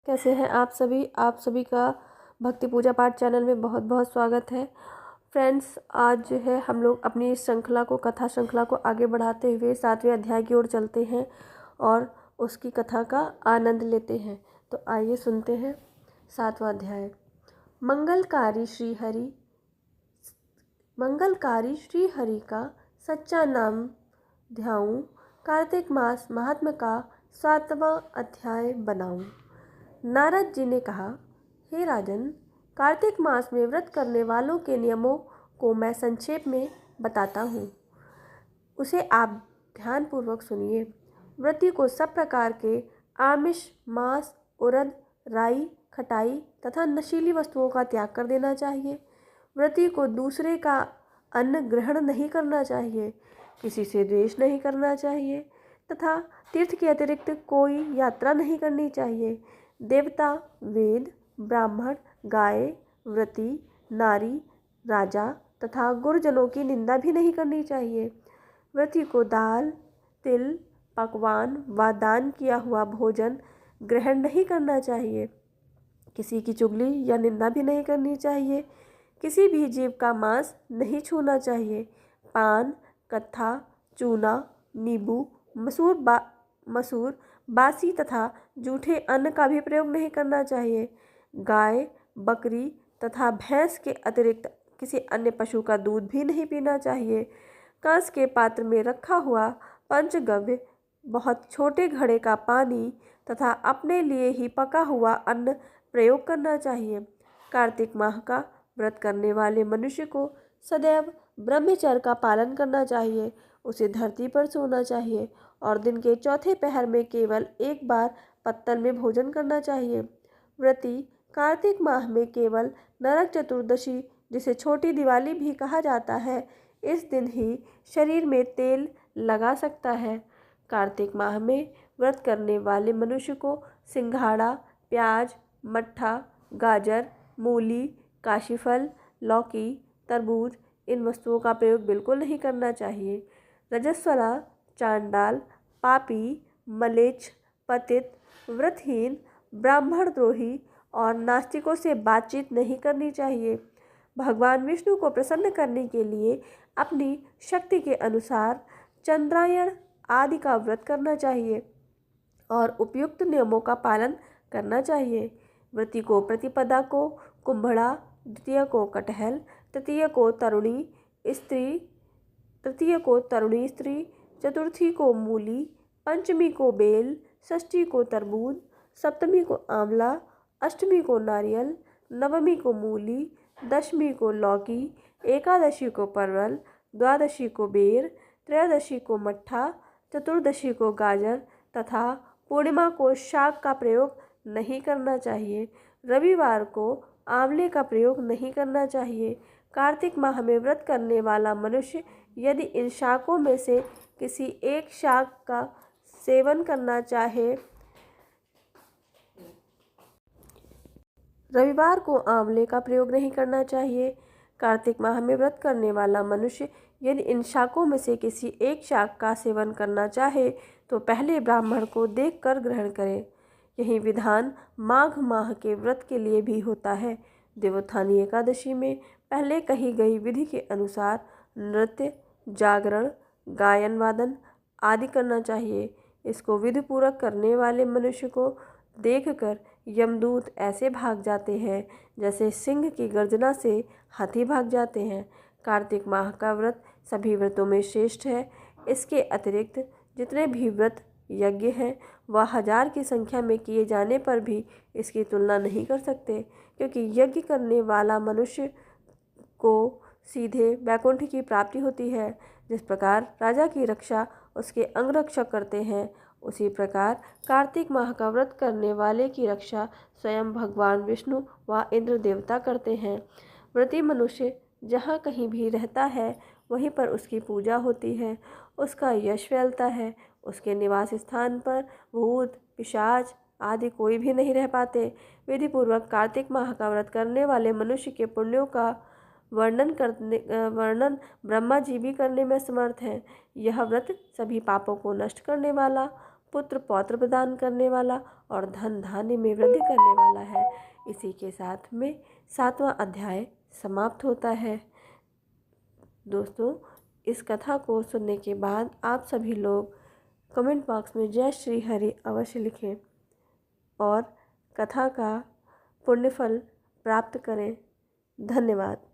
कैसे हैं आप सभी का भक्ति पूजा पाठ चैनल में बहुत बहुत स्वागत है। फ्रेंड्स, आज जो है हम लोग अपनी इस श्रृंखला को कथा श्रृंखला को आगे बढ़ाते हुए 7वें अध्याय की ओर चलते हैं और उसकी कथा का आनंद लेते हैं। तो आइए सुनते हैं 7वां अध्याय। मंगलकारी श्री हरि का सच्चा नाम ध्याऊं, कार्तिक मास महात्म का 7वां अध्याय बनाऊं। नारद जी ने कहा, हे राजन, कार्तिक मास में व्रत करने वालों के नियमों को मैं संक्षेप में बताता हूँ, उसे आप ध्यानपूर्वक सुनिए। व्रती को सब प्रकार के आमिष, मांस, उड़द, राई, खटाई तथा नशीली वस्तुओं का त्याग कर देना चाहिए। व्रती को दूसरे का अन्न ग्रहण नहीं करना चाहिए, किसी से द्वेष नहीं करना चाहिए तथा तीर्थ के अतिरिक्त कोई यात्रा नहीं करनी चाहिए। देवता, वेद, ब्राह्मण, गाय, व्रती, नारी, राजा तथा गुरुजनों की निंदा भी नहीं करनी चाहिए। व्रती को दाल, तिल, पकवान व दान किया हुआ भोजन ग्रहण नहीं करना चाहिए। किसी की चुगली या निंदा भी नहीं करनी चाहिए। किसी भी जीव का मांस नहीं छूना चाहिए। पान, कत्था, चूना, नींबू, मसूर, बासी तथा जूठे अन्न का भी प्रयोग नहीं करना चाहिए। गाय, बकरी तथा भैंस के अतिरिक्त किसी अन्य पशु का दूध भी नहीं पीना चाहिए। कांच के पात्र में रखा हुआ पंचगव्य, बहुत छोटे घड़े का पानी तथा अपने लिए ही पका हुआ अन्न प्रयोग करना चाहिए। कार्तिक माह का व्रत करने वाले मनुष्य को सदैव ब्रह्मचर्य का पालन करना चाहिए। उसे धरती पर सोना चाहिए और दिन के चौथे पहर में केवल एक बार पत्तल में भोजन करना चाहिए। व्रती कार्तिक माह में केवल नरक चतुर्दशी, जिसे छोटी दिवाली भी कहा जाता है, इस दिन ही शरीर में तेल लगा सकता है। कार्तिक माह में व्रत करने वाले मनुष्य को सिंघाड़ा, प्याज, मट्ठा, गाजर, मूली, काशीफल, लौकी, तरबूज इन वस्तुओं का प्रयोग बिल्कुल नहीं करना चाहिए। रजस्वला, चांडाल, पापी, मलेच्छ, पतित, व्रतहीन, ब्राह्मण द्रोही और नास्तिकों से बातचीत नहीं करनी चाहिए। भगवान विष्णु को प्रसन्न करने के लिए अपनी शक्ति के अनुसार चंद्रायण आदि का व्रत करना चाहिए और उपयुक्त नियमों का पालन करना चाहिए। व्रती को प्रतिपदा को कुंभड़ा, द्वितीय को कटहल, तृतीय को तरुणी स्त्री, चतुर्थी को मूली, पंचमी को बेल, षष्ठी को तरबूज, सप्तमी को आंवला, अष्टमी को नारियल, नवमी को मूली, दशमी को लौकी, एकादशी को परवल, द्वादशी को बेर, त्रयोदशी को मट्ठा, चतुर्दशी को गाजर तथा पूर्णिमा को शाक का प्रयोग नहीं करना चाहिए। रविवार को आंवले का प्रयोग नहीं करना चाहिए। कार्तिक माह में व्रत करने वाला मनुष्य यदि इन शाकों में से किसी एक शाक का सेवन करना चाहे, रविवार को आंवले का प्रयोग नहीं करना चाहिए। कार्तिक माह में व्रत करने वाला मनुष्य यदि इन शाकों में से किसी एक शाक का सेवन करना चाहे तो पहले ब्राह्मण को देखकर ग्रहण करे। यही विधान माघ माह के व्रत के लिए भी होता है। देवोत्थानी एकादशी में पहले कही गई विधि के अनुसार नृत्य, जागरण, गायन वादन आदि करना चाहिए। इसको विधिपूर्वक करने वाले मनुष्य को देखकर यमदूत ऐसे भाग जाते हैं जैसे सिंह की गर्जना से हाथी भाग जाते हैं। कार्तिक माह का व्रत सभी व्रतों में श्रेष्ठ है। इसके अतिरिक्त जितने भी व्रत यज्ञ हैं वह 1000 की संख्या में किए जाने पर भी इसकी तुलना नहीं कर सकते, क्योंकि यज्ञ करने वाला मनुष्य को सीधे वैकुंठ की प्राप्ति होती है। जिस प्रकार राजा की रक्षा उसके अंगरक्षक करते हैं, उसी प्रकार कार्तिक माह का व्रत करने वाले की रक्षा स्वयं भगवान विष्णु व इंद्र देवता करते हैं। व्रती मनुष्य जहाँ कहीं भी रहता है वहीं पर उसकी पूजा होती है, उसका यश फैलता है। उसके निवास स्थान पर भूत, पिशाच आदि कोई भी नहीं रह पाते। विधिपूर्वक कार्तिक माह का व्रत करने वाले मनुष्य के पुण्यों का वर्णन ब्रह्मा जी भी करने में समर्थ हैं। यह व्रत सभी पापों को नष्ट करने वाला, पुत्र पौत्र प्रदान करने वाला और धन धान्य में वृद्धि करने वाला है। इसी के साथ में 7वां अध्याय समाप्त होता है। दोस्तों, इस कथा को सुनने के बाद आप सभी लोग कमेंट बॉक्स में जय श्री हरि अवश्य लिखें और कथा का पुण्यफल प्राप्त करें। धन्यवाद।